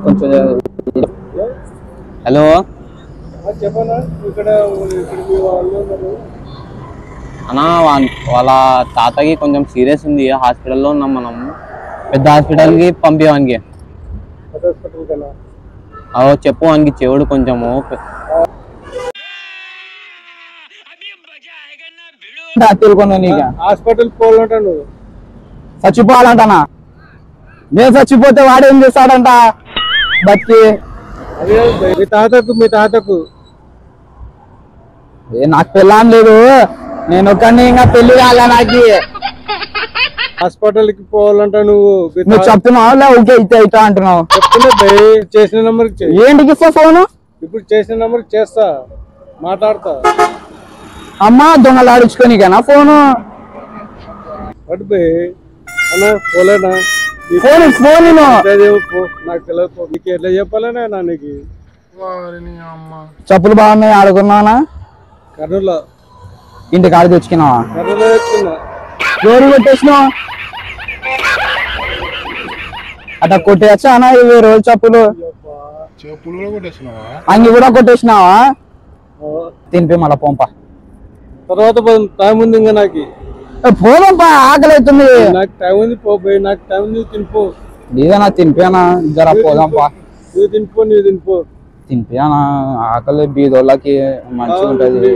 కొంచెం హలో అన్నా వాళ్ళ తాతకి కొంచెం సీరియస్ ఉంది, హాస్పిటల్లో ఉన్నాం మనం. పెద్ద హాస్పిటల్కి పంపించడానికి చెప్పు వానికి చెవుడు కొంచెము హాస్పిటల్ పోవాలంటాను. చచ్చిపోవాలంటనా? నేను చచ్చిపోతే వాడేం చేస్తాడంట బతికి? మీ తాతకు నాకు పెళ్ళాం లేదు, నేను ఒక్కడిని, ఇంకా పెళ్లి కాలే నాకు. హాస్పిటల్ కి పోవాలంట నువ్వు చెప్తున్నావు ఓకే అయితే అయితే అంటున్నావు. చేసిన నెంబర్ ఏంటికి ఇస్తా ఫోను? ఇప్పుడు చేసిన నెంబర్ చేస్తా, మాట్లాడతా. అమ్మా దొంగలు ఆడించుకోనికేనా ఫోను? అన్నా పోలేనా? ఫోన్ ఫోన్ నాకు తెలియదు, నీకు ఎట్లా చెప్పాలనే నీకు. చెప్పులు బాగున్నాయి ఆడుకున్నావా? కర్నూలులో ఇంటికి ఆడి తెచ్చుకున్నావా? కర్నూలులో తెచ్చుకున్నా. ఎవరు కొట్టేసినావు? అట్లా కొట్టేయచ్చా అన్న 20 రోజులు చెప్పులు? అంగి కూడా కొట్టేసినావా? తినిపి మళ్ళా పంప. తర్వాత టైం ఉంది ఇంకా నాకు. పోదంపా, ఆకలి అవుతుంది. నాకు టైం ఉంది, పోయి నాకు టైం ఉంది, తినిపో. నీదన్నా తినిపానా? జరా పోదాంపా. నువ్వు తినిపో తినిపానా? ఆకలి బీదోళ్ళకి మంచిగా ఉంటది.